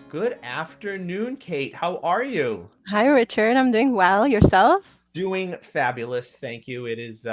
Good afternoon, Kate. How are you? Hi, Richard. I'm doing well. Yourself? Doing fabulous, thank you. It is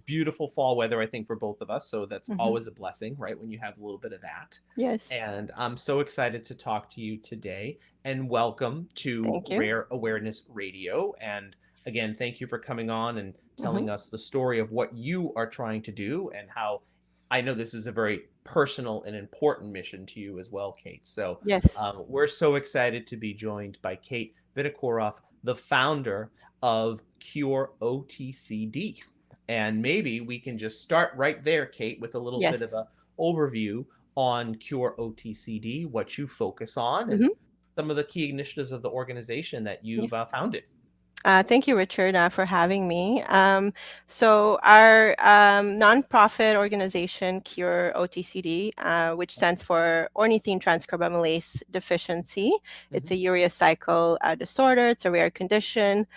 beautiful fall weather, I think, for both of us, so that's Hmm. always a blessing, right? When you have a little bit of that. Yes. And I'm so excited to talk to you today. And welcome to Thank you. Rare Awareness Radio. And again, thank you for coming on and Hmm. telling us the story of what you are trying to do and how I know this is a very personal and important mission to you as well, Kate. So Yes. we're so excited to be joined by Kate Vinokurov, the founder of Cure OTCD. And maybe we can just start right there, Kate, with a little bit of Yes. a overview on Cure OTCD, what you focus on, and Hmm. some of the key initiatives of the organization that Yeah. you've founded. Thank you, Richard, for having me. So our nonprofit organization, Cure OTCD, which stands for ornithine transcarbamylase deficiency, it's Mm-hmm. a urea cycle disorder. It's a rare condition.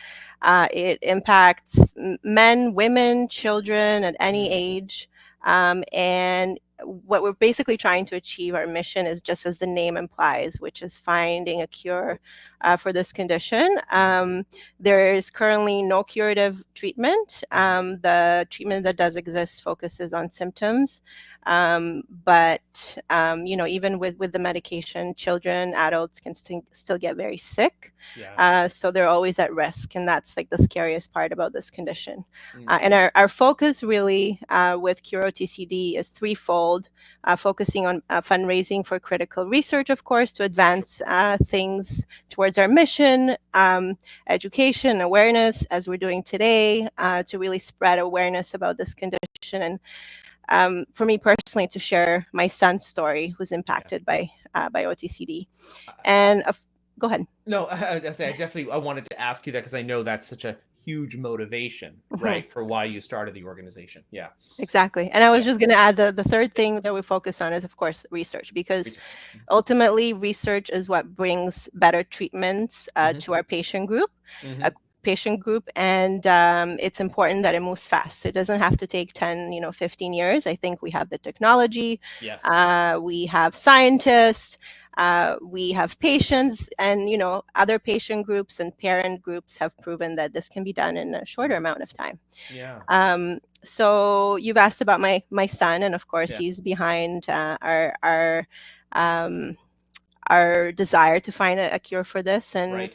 It impacts men, women, children at any Mm. age. And what we're basically trying to achieve, our mission is just as the name implies, which is finding a cure for this condition. There is currently no curative treatment. Mm-hmm. The treatment that does exist focuses on symptoms. But even with the medication, children, adults can still get very sick. Yeah. So they're always at risk, and that's like the scariest part about this condition. Mm. And our focus really with Cure OTCD is threefold, focusing on fundraising for critical research, of course, to Sure. advance things towards our mission, education, awareness, as we're doing today, to really spread awareness about this condition. And for me personally, to share my son's story, who's Yeah. impacted by OTCD. Uh, And go ahead. No, I definitely I wanted to ask you that because I know that's such a huge motivation, Mhm. right, for why you started the organization. Yeah. Exactly. And I was Yeah. just going to add the third thing that we focus on is, of course, research, because Research. ultimately research is what brings better treatments Mm-hmm. to our patient group. Mm-hmm. A patient group, and it's important that it moves fast. It doesn't have to take 10, 15 years. I think we have the technology, Yes. we have scientists, we have patients, and other patient groups and parent groups have proven that this can be done in a shorter Mm-hmm. amount of time. Yeah. So you've asked about my son, and of course Yeah. he's behind um, our desire to find a cure for this. And Right.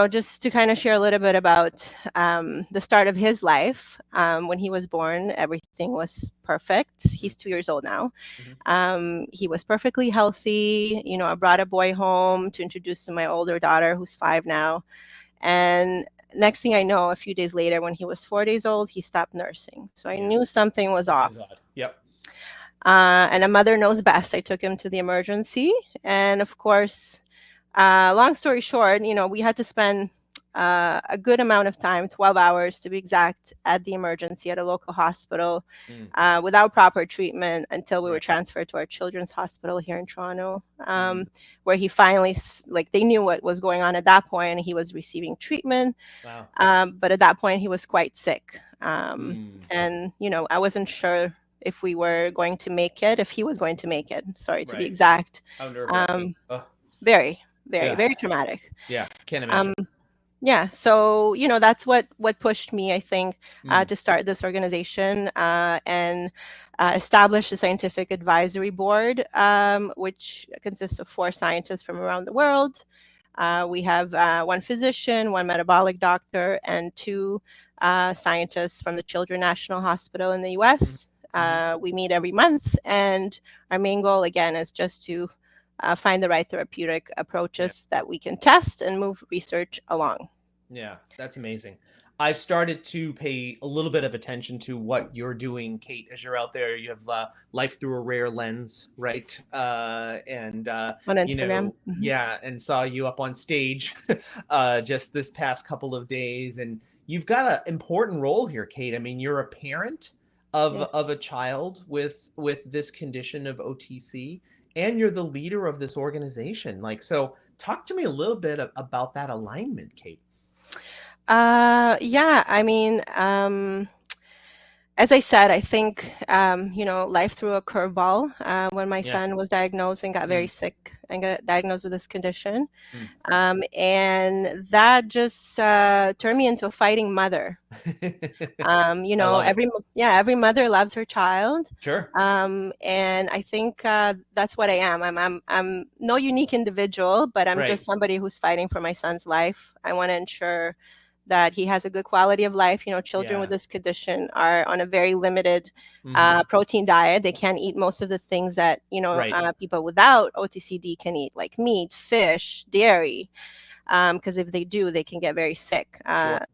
just to kind of share a little bit about the start of his life. When he was born, everything was perfect. Mm-hmm. He's 2 years old now. Mm-hmm. He was perfectly healthy. I brought a boy home to introduce to my older daughter, who's 5 now. And next thing I know, a few days later, when he was 4 days old, he stopped nursing. So I Yeah. knew something was Something's off. odd. Yep. And a mother knows best. I took him to the emergency. And of course, long story short, we had to spend a good amount of time, 12 hours to be exact, at the emergency at a local hospital Mm. without proper treatment until we were Right. transferred to our children's hospital here in Toronto, Mm. where he finally, like, they knew what was going on at that point, and he was receiving treatment. Wow. But at that point, he was quite sick. Mm. And, I wasn't sure if we were going to make it, if he was going to make it, sorry, to be Right. exact. How nerve-wracking. Um, Oh, very, very, yeah. very traumatic. Yeah. Can't Um, imagine. yeah, so that's what pushed me, I think, Mm. to start this organization and establish a scientific advisory board, which consists of 4 scientists from around the world. We have one physician, one metabolic doctor, and 2 scientists from the Children's National Hospital in the Mm. U.S. Mm-hmm. We meet every month, and our main goal, again, is just to find the right therapeutic Yeah. approaches that we can test and move research along. Yeah. That's amazing. I've started to pay a little bit of attention to what you're doing, Kate, as you're out there. You have Life Through a Rare Lens, right? On Instagram. Mhm. Yeah, and saw you up on stage just this past couple of days. And you've got an important role here, Kate. I mean, you're a parent Yes. of a child with this condition of OTC, and you're the leader of this organization. Like, so talk to me a little bit about that alignment, Kate. Yeah, I mean, as I said, I think life threw a curveball when my Yeah. son was diagnosed and got very Mm. sick and got diagnosed with this condition. Mm. And that just turned me into a fighting mother. I love it. Every mother loves her child. Sure. And I think that's what I am. I'm no unique individual, but I'm just Right. somebody who's fighting for my son's life. I want to ensure that he has a good quality of life. Children with Yeah. this condition are on a very limited Hmm. protein diet. They can't eat most of the things that Right. people without OTCD can eat, like meat, fish, dairy. Because if they do, they can get very sick. Sure.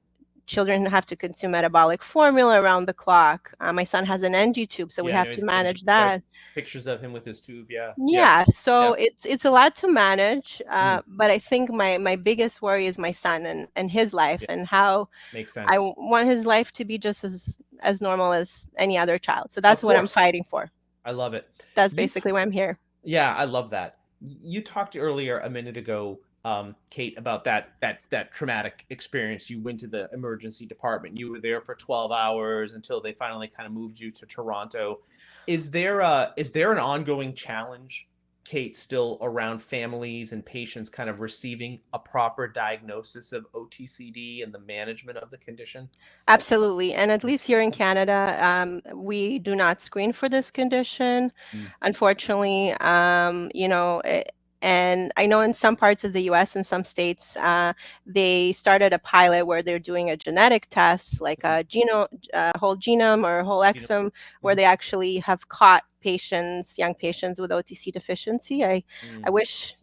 Children have to consume metabolic formula around the clock. My son has an NG tube, so we Yeah, I have know to he's been manage guys that. pictures of him with his tube. Yeah. Yeah. Yeah, so Yeah. it's a lot to manage, Mm. but I think my biggest worry is my son and his life Yeah. and how Makes I sense. want his life to be just as normal as any other child. So Of that's what I'm course. fighting for. I love it. That's You basically why I'm here. Yeah, I love that. You talked earlier a minute ago, Kate, about that traumatic experience. You went to the emergency department. You were there for 12 hours until they finally kind of moved you to Toronto. Is there an ongoing challenge, Kate, still around families and patients kind of receiving a proper diagnosis of OTCD and the management of the condition? Absolutely. And at least here in Canada, we do not screen for this condition, Mm. unfortunately. And I know in some parts of the US, in some states, they started a pilot where they're doing a genetic test, like Mm. a whole genome or whole You know? exome, where Mhm. they actually have caught young patients with OTC deficiency. I Mm. wish,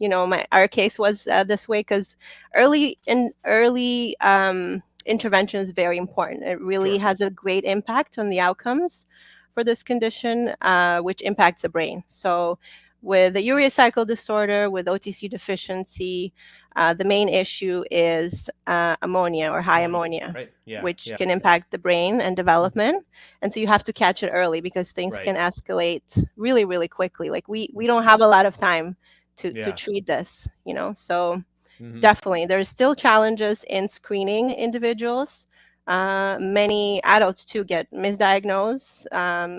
our case was this way, because early intervention is very important. It really Sure. has a great impact on the outcomes for this condition, which impacts the brain. So, with the urea cycle disorder, with OTC deficiency, the main issue is ammonia or high Ammonia, ammonia, right? Yeah. which Yeah. can impact the brain and Mhm. development. And so you have to catch it early because things Right. can escalate really, really quickly. Like we don't have a lot of time to Yeah. treat this, So Hmm. definitely, there's still challenges in screening individuals. Many adults too get misdiagnosed.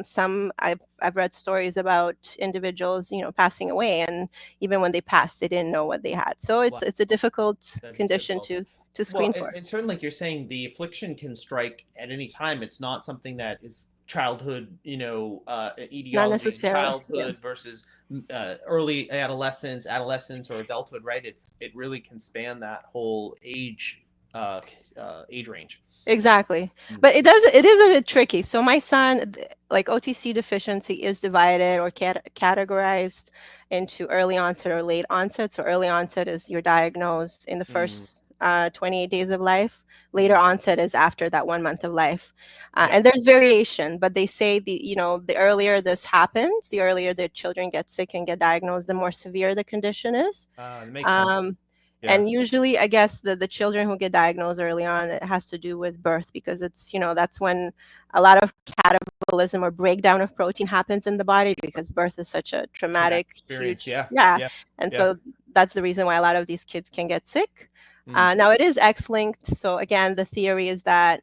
Some I've read stories about individuals, passing away, and even when they passed, they didn't know what they had. So Wow. it's a difficult That is condition difficult. to Well, screen and, for. and certainly, like you're saying, the affliction can strike at any time. It's not something that is childhood, Not etiology in necessarily, yeah. childhood versus early adolescence, or adulthood, right? It really can span that whole uh, age range. Exactly. Mm. But it is a bit tricky. So my son, like OTC deficiency is divided or categorized into early onset or late onset. So early onset is you're diagnosed in the Mm. first 28 days of life. Later Mm. onset is after that 1 month of life. Yeah. And there's variation, but they say the earlier this happens, the earlier the children get sick and get diagnosed, the more severe the condition is. That makes sense. Um, Yeah. and usually, I guess the children who get diagnosed early on, it has to do with birth because that's when a lot of catabolism or breakdown of protein happens in the body because birth is such a Traumatic traumatic, experience. huge, Yeah. yeah. Yeah. And Yeah. so that's the reason why a lot of these kids can get sick. Mm. Now it is X-linked. So again, the theory is that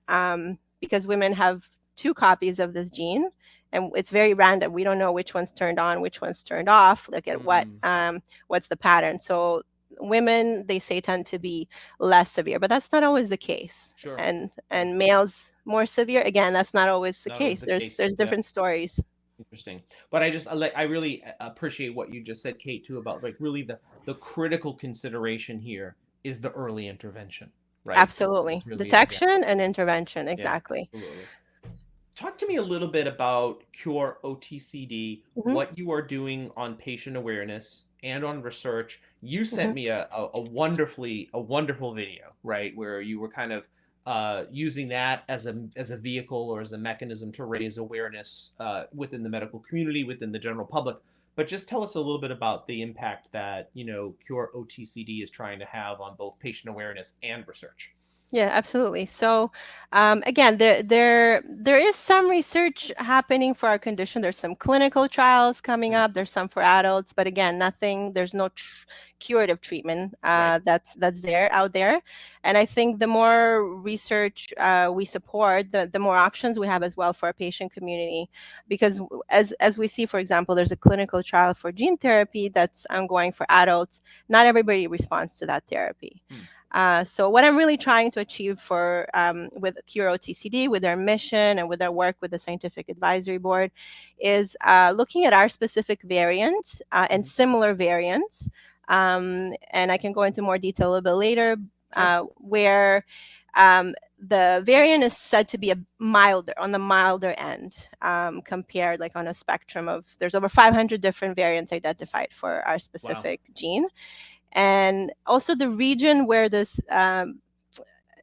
because women have two copies of this gene, and it's very random. We don't know which one's turned on, which one's turned off. Look at Mm. what's the pattern. So women, they say, tend to be less severe, but that's not always the case. Sure. And males more severe. Again, that's not always the Not always case. the There's case. Yeah. different stories. Interesting. But I really appreciate what you just said, Kate, too, about like really the critical consideration here is the early intervention, right? Absolutely. It's really yeah, Detection and intervention. yeah, Exactly. absolutely. Talk to me a little bit about Cure OTCD, Hmm. what you are doing on patient awareness and on research. You sent Hmm. me a wonderful video, right, where you were kind of using that as a vehicle or as a mechanism to raise awareness within the medical community, within the general public. But just tell us a little bit about the impact that Cure OTCD is trying to have on both patient awareness and research. Yeah, absolutely. So, again, there is some research happening for our condition. There's some clinical trials coming Mm, up. There's some for adults, but again, nothing. There's no curative treatment right. that's there out there. And I think the more research we support, the more options we have as well for our patient community. Because as we see, for example, there's a clinical trial for gene therapy that's ongoing for adults. Not everybody responds to that therapy. Mm, So what I'm really trying to achieve for with Cure OTCD, with our mission and with our work with the Scientific Advisory Board, is looking at our specific variants and mhm. similar variants. And I can go into more detail a little bit later, Sure. where the variant is said to be on the milder end, compared like on a spectrum of, there's over 500 different variants identified for our Wow. specific gene. And also the region where this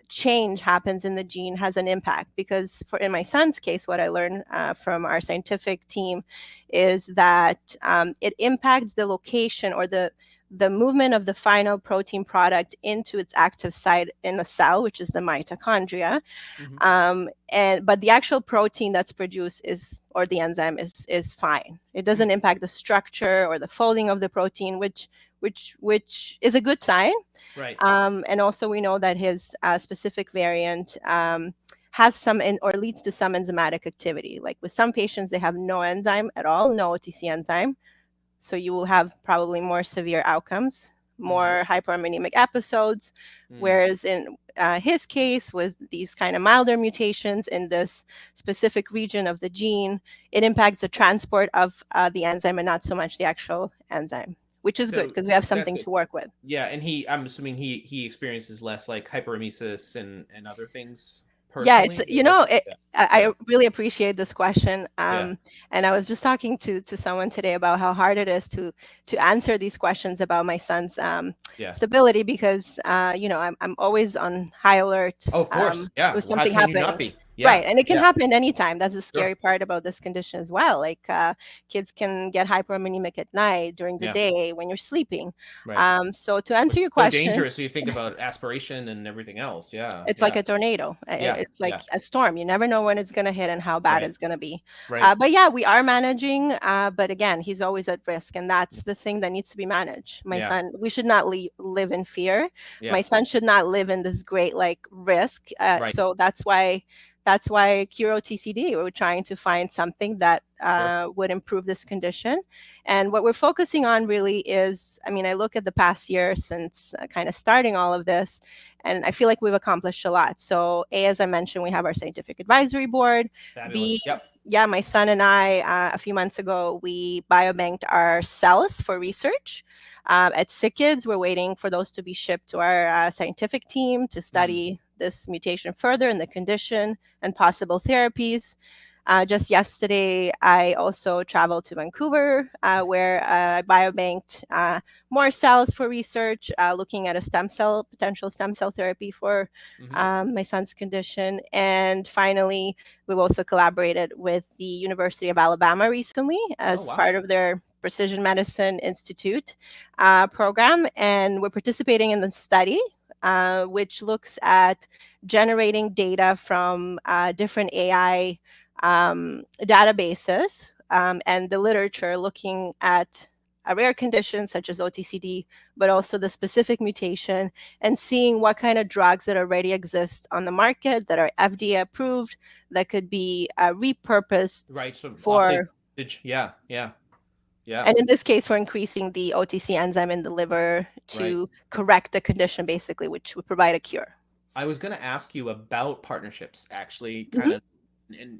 change happens in the gene has an impact, because for in my son's case, what I learned from our scientific team is that it impacts the location or the movement of the final protein product into its active site in the cell, which is the mitochondria. Hmm. And but the actual protein that's produced is, or the enzyme is fine. It Mm, doesn't impact the structure or the folding of the protein, which is a good sign. right. And also we know that his specific variant has or leads to some enzymatic activity. Like with some patients, they have no enzyme at all, no OTC enzyme. So you will have probably more severe outcomes, Hmm. more hyperammonemic episodes. Mm. Whereas in his case, with these kind of milder mutations in this specific region of the gene, it impacts the transport of the enzyme and not so much the actual enzyme, which is good So because we have that's something good. to work with. Yeah, and I'm assuming he experiences less like hyperemesis and other things Yeah, it's, personally, or what's yeah. I Yeah. really appreciate this question. Yeah. And I was just talking to someone today about how hard it is to answer these questions about my son's Yeah. stability, because I'm always on high alert Oh, of course. Yeah. with Well, how something can you not happening. be? Yeah. Right, and it can Yeah. happen anytime. That's the Sure. scary part about this condition as well. Like kids can get hyperammonemic at night, during the Yeah. day, when you're sleeping. Right. So to answer your So question, dangerous. So you think about aspiration and everything else. Yeah. it's like Yeah. a tornado. Yeah. It's Yeah. like a storm. You never know when it's going to hit and how bad Right. it's going to be. Right. But yeah, we are managing. But again, he's always at risk. And that's the thing that needs to be managed. My Yeah. son, we should not live in fear. Yeah. My son should not live in this great like risk. Right. So that's why Cure OTCD, we're trying to find something that Sure. would improve this condition. And what we're focusing on really is, I mean, I look at the past year since kind of starting all of this, and I feel like we've accomplished a lot. So, A, as I mentioned, we have our scientific advisory board. B, Fabulous. Yep. yeah, my son and I, a few months ago, we biobanked our cells for research. At SickKids, we're waiting for those to be shipped to our scientific team to Mm. study this mutation further in the condition and possible therapies. Just yesterday, I also traveled to Vancouver, where I biobanked more cells for research, looking at potential stem cell therapy for Hmm. my son's condition. And finally, we've also collaborated with the University of Alabama recently Oh, as wow. part of their Precision Medicine Institute program. And we're participating in the study, which looks at generating data from different AI databases and the literature, looking at a rare condition such as OTCD, but also the specific mutation, and seeing what kind of drugs that already exist on the market that are FDA approved, that could be repurposed Right. So off-label for, usage. Yeah. Yeah. Yeah. and in this case, for increasing the OTC enzyme in the liver Right. to correct the condition, basically, which would provide a cure. I was going to ask you about partnerships, actually, kind Mhm. of,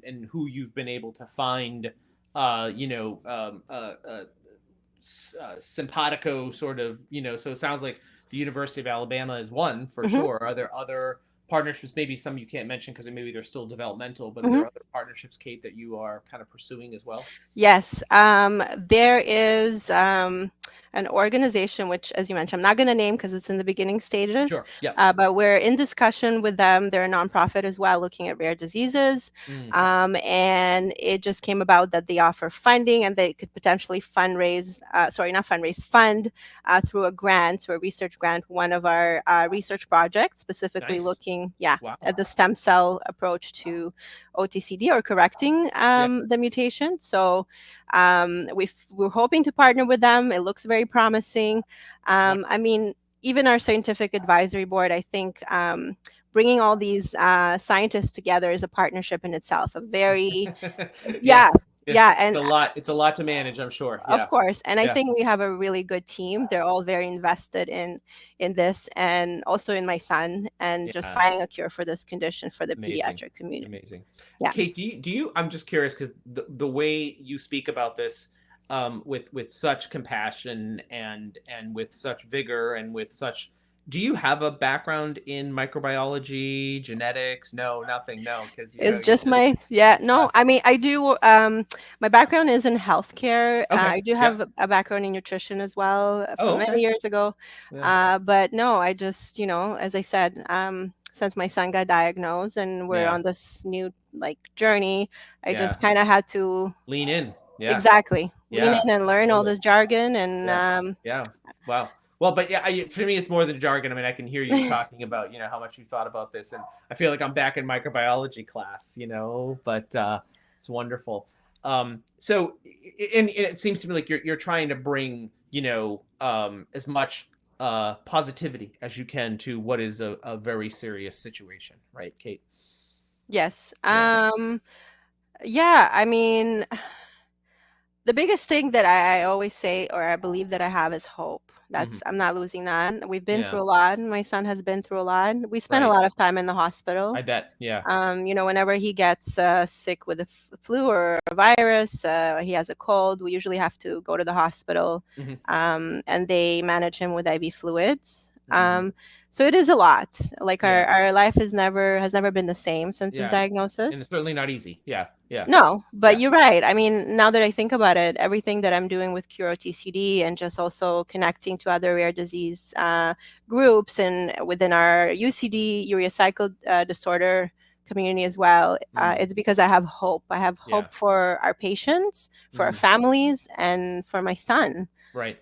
and who you've been able to find, you know, simpatico sort of, so it sounds like the University of Alabama is one for Mhm. sure. Are there other partnerships, maybe some you can't mention because maybe they're still developmental, but are Mhm. there other partnerships, Kate, that you are kind of pursuing as well? Yes, there is an organization which, as you mentioned, I'm not going to name because it's in the beginning stages, Sure. Yep. but we're in discussion with them. They're a nonprofit as well, looking at rare diseases. And it just came about that they offer funding and they could potentially fund through a grant, through a research grant, one of our research projects, specifically Nice. looking, Wow. at the stem cell approach to OTCD, or correcting the mutation. So we're hoping to partner with them. It looks very promising. I mean, even our scientific advisory board, I think, bringing all these scientists together is a partnership in itself. A very, Yeah. and It's a lot to manage, I'm sure. of Yeah. course, and I Yeah. think we have a really good team. They're all very invested in this, and also in my son, and just Yeah. finding a cure for this condition for the Amazing. pediatric community. Amazing. Yeah. Kate, do you I'm just curious because the way you speak about this with such compassion and with such vigor and with such, do you have a background in microbiology, genetics? No, nothing. No, because It's you just just no, I mean, I do, my background is in healthcare. okay. I do Yep. have a background in nutrition as well, Oh, from many okay. years ago. Yeah. But no, I just, as I said, since my son got diagnosed and we're Yeah. on this new like journey, I Yeah. just kind of had to Lean in. Yeah. exactly lean Yeah. in and learn all Absolutely. this jargon and Yeah. Yeah. Wow. Well, but yeah, for me, it's more than jargon. I mean, I can hear you talking about, how much you thought about this, and I feel like I'm back in microbiology class, but it's wonderful. So, and it seems to me like you're trying to bring, as much positivity as you can to what is a very serious situation, right, Kate? yes. Yeah. Yeah, I mean, the biggest thing that I always say, or I believe that I have, is hope. Hmm. I'm not losing that. We've been Yeah. through a lot. My son has been through a lot. We spent a Right. lot of time in the hospital. I bet. Yeah. Whenever he gets sick with a flu or a virus, he has a cold, we usually have to go to the hospital, Hmm. and they manage him with IV fluids. Hmm. So it is a lot. Like Yeah. our life has never been the same since his Yeah. And it's diagnosis. certainly not easy. Yeah. Yeah. No, but Yeah. you're right. I mean, now that I think about it, everything that I'm doing with Cure OTCD and just also connecting to other rare disease groups and within our UCD, urea cycle disorder community as well, it's because I have hope. I have Yeah. hope for our patients, for our families, and for my son. Right.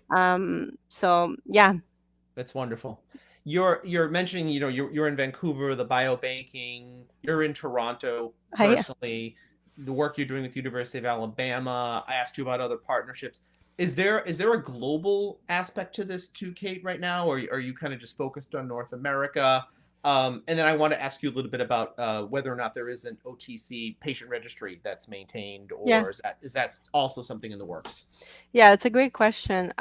So yeah. That's wonderful. You're mentioning, you're in Vancouver, the biobanking. You're in Toronto I personally. The work you're doing with University of Alabama. I asked you about other partnerships. Is there a global aspect to this too, Kate, right now, or are you kind of just focused on North America? And then I want to ask you a little bit about whether or not there is an OTC patient registry that's maintained, Yeah. or is that also something in the works? Yeah, it's a great question.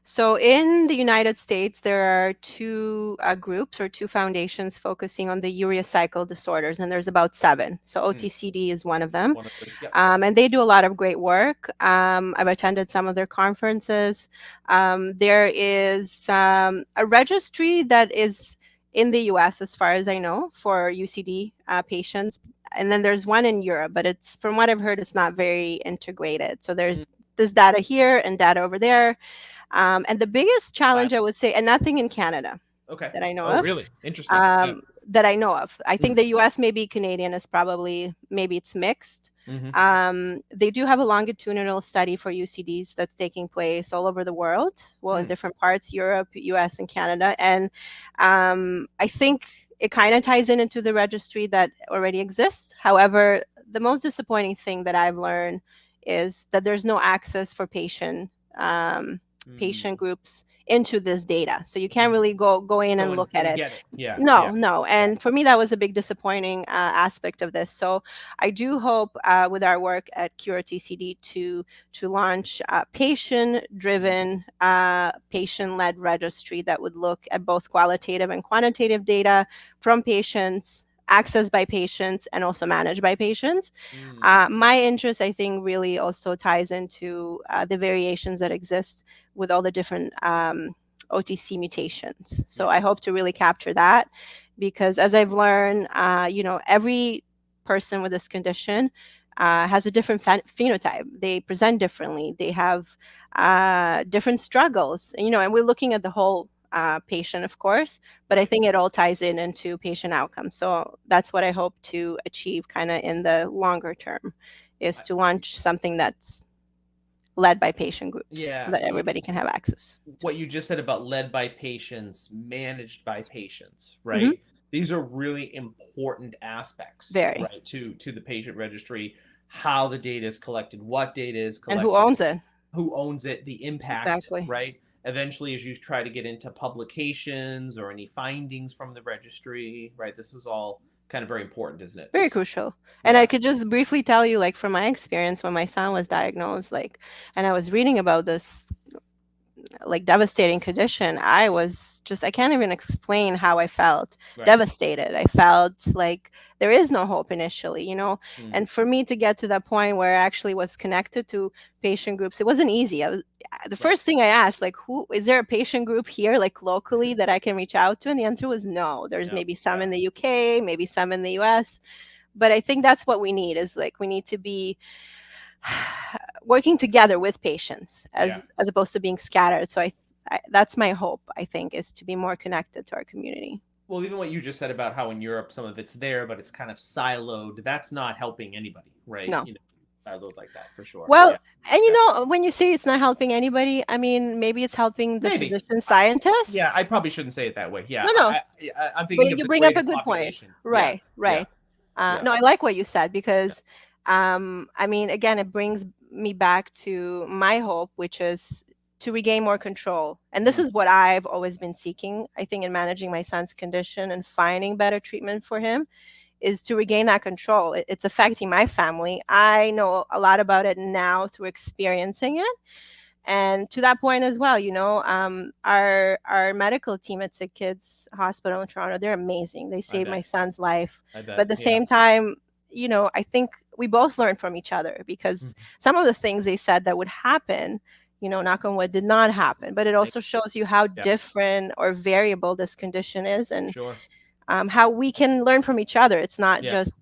So in the United States, there are two groups or two foundations focusing on the urea cycle disorders, and there's about 7. So OTCD is one of them. One of those. Yep. And they do a lot of great work. I've attended some of their conferences. There is a registry that is in the US, as far as I know, for UCD patients. And then there's one in Europe, but it's, from what I've heard, it's not very integrated. So there's this data here and data over there. And the biggest challenge, I would say, and nothing in Canada Okay. that I know Oh, of. really? Interesting. Yeah. That I know of. I think the US, maybe Canadian is probably, maybe it's mixed. They do have a longitudinal study for UCDs that's taking place all over the world, well, in different parts, Europe, US, and Canada. And I think it kind of ties into the registry that already exists. However, the most disappointing thing that I've learned is that there's no access for patient groups into this data. So you can't really go in and look at it. Get it. Yeah. No. And for me, that was a big disappointing aspect of this. So I do hope with our work at Cure TCD to launch patient-driven, patient-led registry that would look at both qualitative and quantitative data from patients, accessed by patients, and also managed by patients. My interest, I think, really also ties into the variations that exist with all the different OTC mutations. So I hope to really capture that, because as I've learned, every person with this condition has a different phenotype. They present differently. They have different struggles, and we're looking at the whole patient, of course, but I Right. think it all ties into patient outcomes. So that's what I hope to achieve kind of in the longer term, is I- to launch something that's led by patient groups so Yeah. that everybody can have access to What you just said about led by patients, managed by patients, it. Hmm. right? These are really important aspects, Very. right, to the patient registry, how the data is collected, what data is And who collected, owns it? who owns it, the impact, Exactly. right? Eventually, as you try to get into publications or any findings from the registry, right? This is all kind of very important, isn't it? Very crucial. And I Yeah, could just briefly tell you, like, from my experience when my son was diagnosed, like, and I was reading about this like devastating condition, I can't even explain how I felt. right. Devastated. I felt like there is no hope initially, Mm, and for me to get to that point where I actually was connected to patient groups, it wasn't easy. The right. first thing I asked, like, who is there a patient group here, like locally, that I can reach out to? And the answer was no. There's No, maybe some yeah, in the UK, maybe some in the US, but I think that's what we need, is like we need to be working together with patients yeah. as opposed to being scattered. So that's my hope, I think, is to be more connected to our community. Well, even what you just said about how in Europe some of it's there, but it's kind of siloed, that's not helping anybody, right? No. Siloed like that for sure. Well, Yeah, and yeah. when you say it's not helping anybody, I mean, maybe it's helping the Maybe. physician scientists. Yeah, I probably shouldn't say it that way. Yeah, No, no. I'm But thinking of you the bring up a greater good point. population. Yeah, Right, yeah, right. yeah, No, I like what you said, yeah. because I mean, again, it brings me back to my hope, which is to regain more control. And this Mm, is what I've always been seeking, I think, in managing my son's condition and finding better treatment for him, is to regain that control. It's affecting my family. I know a lot about it now through experiencing it, and to that point as well, our medical team at Sick Kids Hospital in Toronto, they're amazing. They I saved my bet. son's life. I But at bet. the Yeah. same time, I think we both learned from each other, because Mhm. some of the things they said that would happen, knock on wood, did not happen. But it Thank- also shows you how Yeah, different or variable this condition is, and sure. how we can learn from each other. It's not Yeah. just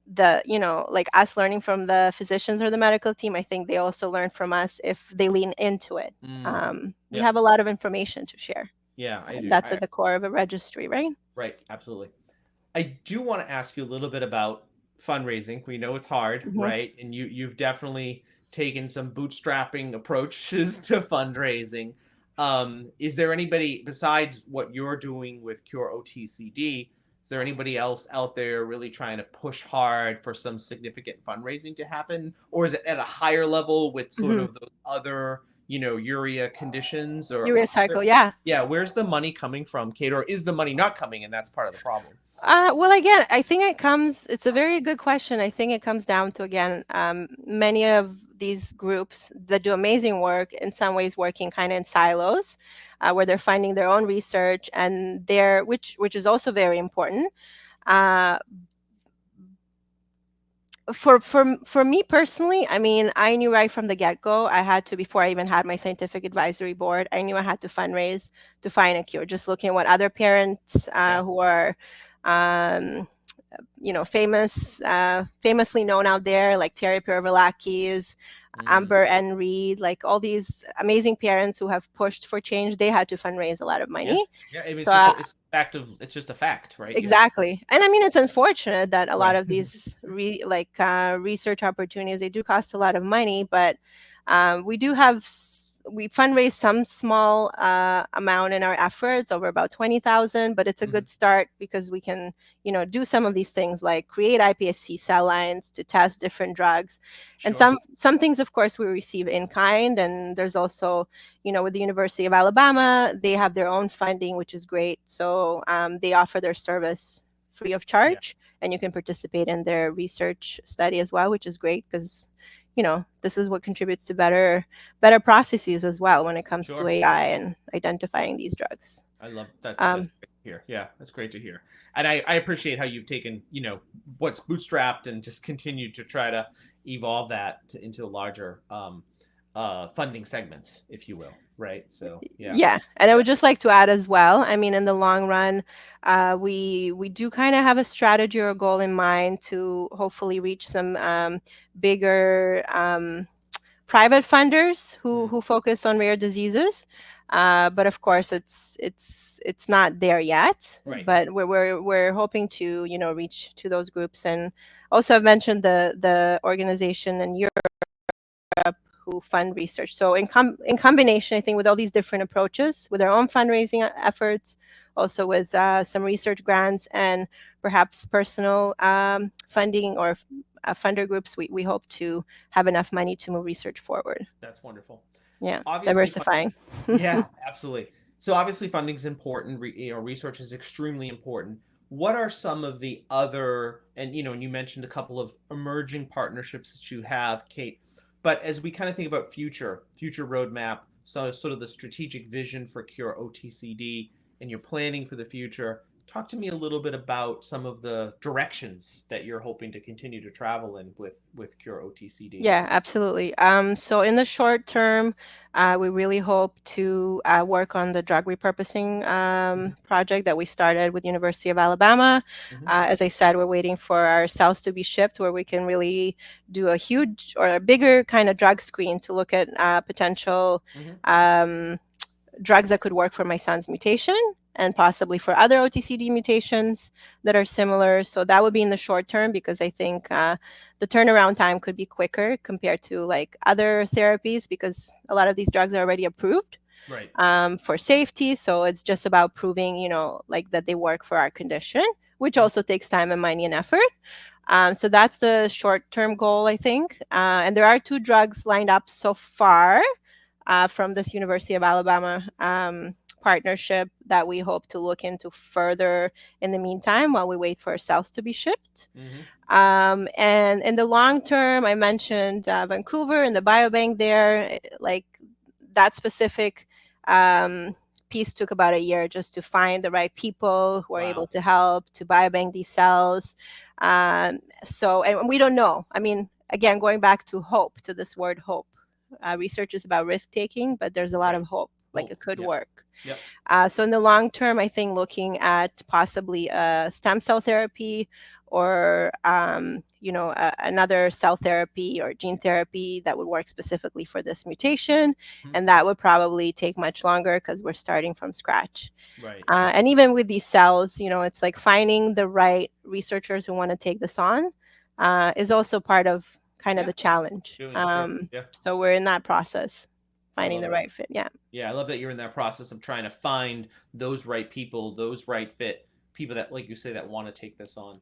like us learning from the physicians or the medical team. I think they also learn from us if they lean into it. Mm, We yep. have a lot of information to share, Yeah, I and do. that's at the core of a registry, right? Right, absolutely. I do want to ask you a little bit about fundraising. We know it's hard, Hmm. right? And you've definitely taken some bootstrapping approaches to fundraising. Is there anybody besides what you're doing with Cure OTCD? Is there anybody else out there really trying to push hard for some significant fundraising to happen, or is it at a higher level with sort Hmm. of those other, urea conditions, or Urea cycle, yeah. yeah, where's the money coming from, Kate, or is the money not coming, and that's part of the problem? Well, again, I think it's a very good question. I think it comes down to, again, many of these groups that do amazing work, in some ways working kind of in silos, where they're finding their own research, and which is also very important. Uh, for me personally, I mean, I knew right from the get-go I had to, before I even had my scientific advisory board, I knew I had to fundraise to find a cure. Just looking at what other parents Yeah. who are famously known out there, like Terry Piravalakis, Mm. Amber and Reed, like all these amazing parents who have pushed for change, they had to fundraise a lot of Yeah. money. Yeah. I mean, So it's just a fact, right? You have exactly. And I mean, it's unfortunate that a lot right. of these research opportunities, they do cost a lot of money, but we fundraise some small amount in our efforts, over about 20,000, but it's a Mhm. good start, because we can, do some of these things like create iPSC cell lines to test different drugs. And Sure. some things, of course, we receive in kind, and there's also, with the University of Alabama, they have their own funding, which is great. So they offer their service free of Yeah. charge, and you can participate in their research study as well, which is great, because this is what contributes to better processes as well when it comes to Sure. AI and identifying these drugs. I love that's Um, great to hear. Yeah, that's great to hear. And I appreciate how you've taken, what's bootstrapped and just continued to try to evolve that into larger funding segments, if you will. Right. So yeah. yeah, and I Yeah. would just like to add as well. I mean, in the long run, we do kind of have a strategy or a goal in mind to hopefully reach some bigger private funders who focus on rare diseases, but of course it's not there yet. Right. But we're hoping to reach to those groups. And also I've mentioned the organization in Europe who fund research. So in combination, I think with all these different approaches, with our own fundraising efforts, also with some research grants and perhaps personal funding or funder groups, we hope to have enough money to move research forward. That's wonderful. Yeah, Obviously, diversifying. yeah, absolutely. So obviously funding is important. Research is extremely important. What are some of the other, and and you mentioned a couple of emerging partnerships that you have, Kate. But as we kind of think about future roadmap, so sort of the strategic vision for Cure OTCD and your planning for the future, talk to me a little bit about some of the directions that you're hoping to continue to travel in with Cure OTCD. Yeah, absolutely. So in the short term, we really hope to work on the drug repurposing project that we started with University of Alabama. Mm-hmm. As I said, we're waiting for our cells to be shipped, where we can really do a huge or a bigger kind of drug screen to look at potential drugs that could work for my son's mutation and possibly for other OTCD mutations that are similar. So that would be in the short term, because I think the turnaround time could be quicker compared to like other therapies, because a lot of these drugs are already approved Right. for safety. So it's just about proving, like that they work for our condition, which also takes time and money and effort. So that's the short-term goal, I think. And there are 2 drugs lined up so far from this University of Alabama partnership that we hope to look into further in the meantime while we wait for cells to be shipped. And in the long term, I mentioned Vancouver and the biobank there. Like that specific piece took about a year just to find the right people who are able to help to biobank these cells. So, and we don't know. I mean, again, going back to hope, to this word hope. Research is about risk taking, but there's a lot of hope, like it could work. So in the long term, I think looking at possibly a stem cell therapy or another cell therapy or gene therapy that would work specifically for this mutation, and that would probably take much longer because we're starting from scratch. Right. And even with these cells, it's like finding the right researchers who want to take this on is also part of kind of the challenge. So we're in that process, finding the right fit. Yeah, I love that you're in that process of trying to find those right people, those right fit people that, like you say, that want to take this on.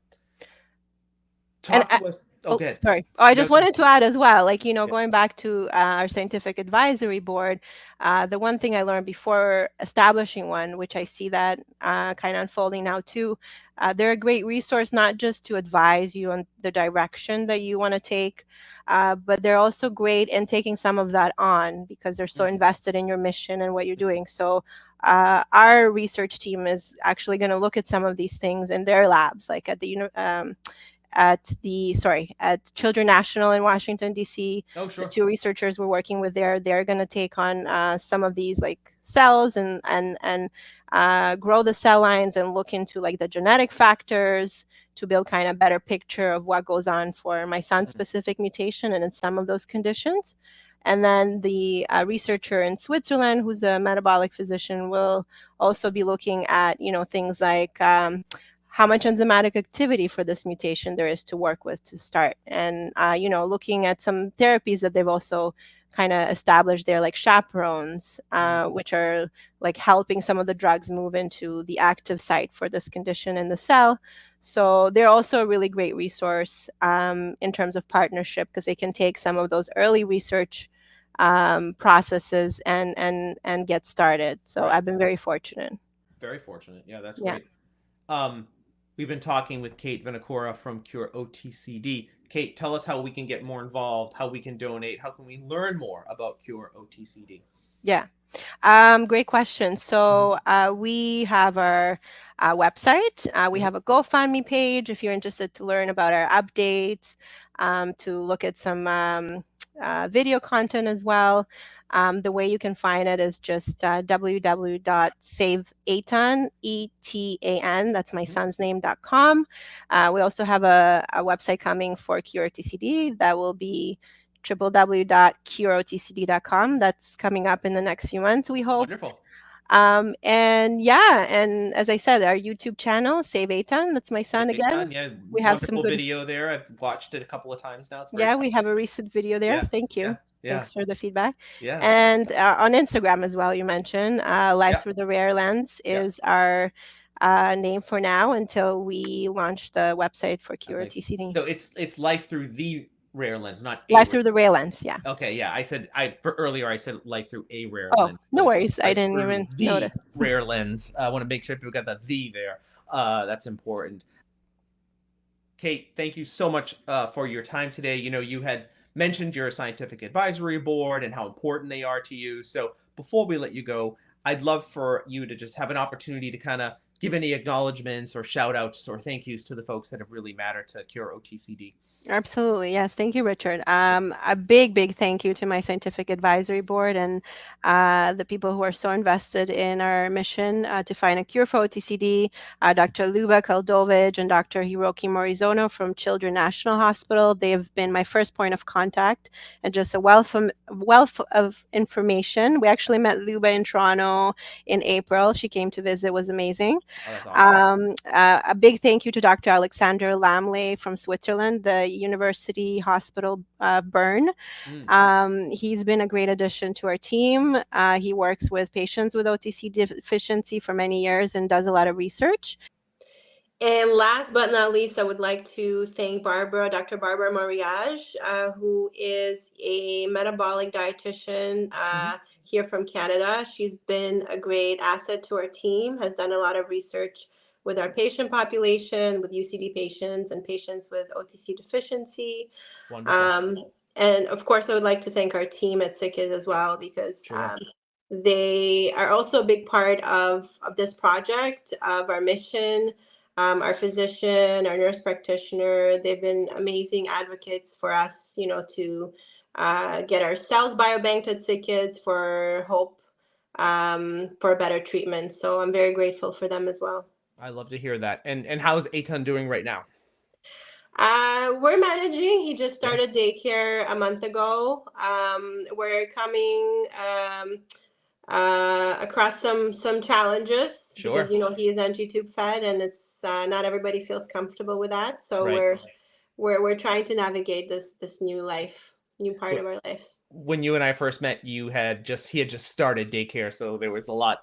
Talk to us. Okay. Sorry. I just wanted to add as well, like, going back to our scientific advisory board, the one thing I learned before establishing one, which I see that kind of unfolding now too, they're a great resource, not just to advise you on the direction that you want to take, but they're also great in taking some of that on because they're so invested in your mission and what you're doing. So our research team is actually going to look at some of these things in their labs, like at Children National in Washington, D.C. Oh, sure. The 2 researchers we're working with there, they're going to take on some of these like cells and grow the cell lines and look into like the genetic factors to build kind of better picture of what goes on for my son's specific mutation and in some of those conditions. And then the researcher in Switzerland, who's a metabolic physician, will also be looking at, things like how much enzymatic activity for this mutation there is to work with to start. And, looking at some therapies that they've also kind of established there, like chaperones, which are like helping some of the drugs move into the active site for this condition in the cell. So they're also a really great resource in terms of partnership, because they can take some of those early research processes and get started. So I've been very fortunate. Very fortunate. Yeah, that's great. We've been talking with Kate Vinokurov from Cure OTCD. Kate, tell us how we can get more involved, how we can donate, how can we learn more about Cure OTCD? Yeah. Great question. So we have our website. We have a GoFundMe page if you're interested to learn about our updates, to look at some video content as well. The way you can find it is just www.saveetan, Etan, that's my son's name.com. We also have a website coming for Cure TCD that will be www.cureotcd.com. That's coming up in the next few months, we hope. Wonderful. And yeah, and as I said, our YouTube channel, Save Etan, that's my son again. Yeah, We have some wonderful good video there. I've watched it a couple of times now. It's very Yeah, we have a recent video there. Yeah, Thank you. yeah, Thanks for the feedback. yeah, And on Instagram as well, you mentioned Life yeah, Through the Rare Lens yeah. is our name for now until we launch the website for Cure OTCD. So it's Life Through the Rare Lens, not a Life Through the Rare Lens, yeah. Okay, yeah. Earlier I said Life Through a Rare Oh, Lens. no But it's worries. I Life didn't Through even the notice. Rare Lens. I want to make sure people got the there. That's important. Kate, thank you so much for your time today. You know, you had mentioned your scientific advisory board and how important they are to you. So before we let you go, I'd love for you to just have an opportunity to kind of give any acknowledgments or shout outs or thank yous to the folks that have really mattered to Cure OTCD. Absolutely. Yes. Thank you, Richard. A big thank you to my scientific advisory board and the people who are so invested in our mission to find a cure for OTCD, Dr. Luba Kaldovic and Dr. Hiroki Morizono from Children National Hospital. They've been my first point of contact and just a wealth of information. We actually met Luba in Toronto in April. She came to visit. It was amazing. Oh, that's awesome. A big thank you to Dr. Alexander Lamley from Switzerland, the University Hospital Bern. He's been a great addition to our team. He works with patients with OTC deficiency for many years and does a lot of research. And last but not least, I would like to thank Dr. Barbara Mariage, who is a metabolic dietitian here from Canada. She's been a great asset to our team, has done a lot of research with our patient population, with UCD patients and patients with OTC deficiency. Wonderful. And of course, I would like to thank our team at SICKIS as well, because they are also a big part of this project, of our mission. Our physician, our nurse practitioner, they've been amazing advocates for us, you know, to get our cells biobanked at SICKIS for hope for better treatment. So I'm very grateful for them as well. I love to hear that. And how's Etan doing right now? We're managing. He just started daycare a month ago. We're coming across some challenges because, you know, he is NG-tube fed and it's not everybody feels comfortable with that. So we're trying to navigate this new part of our lives. When you and I first met, he had just started daycare, so there's a lot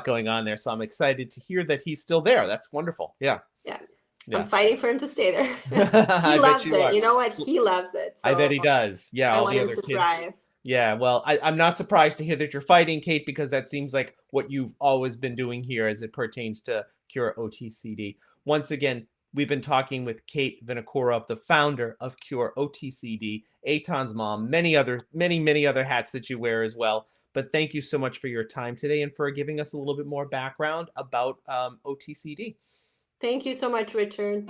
going on there. So I'm excited to hear that he's still there. That's wonderful. Yeah. I'm fighting for him to stay there. He loves it. You know what? He loves it. So I bet he does. Yeah, all the other kids. Thrive. Yeah, well, I'm not surprised to hear that you're fighting, Kate, because that seems like what you've always been doing here as it pertains to Cure OTCD. Once again, we've been talking with Kate Vinokurov, the founder of Cure OTCD, Etan's mom, many other hats that you wear as well. But thank you so much for your time today and for giving us a little bit more background about OTCD. Thank you so much, Richard.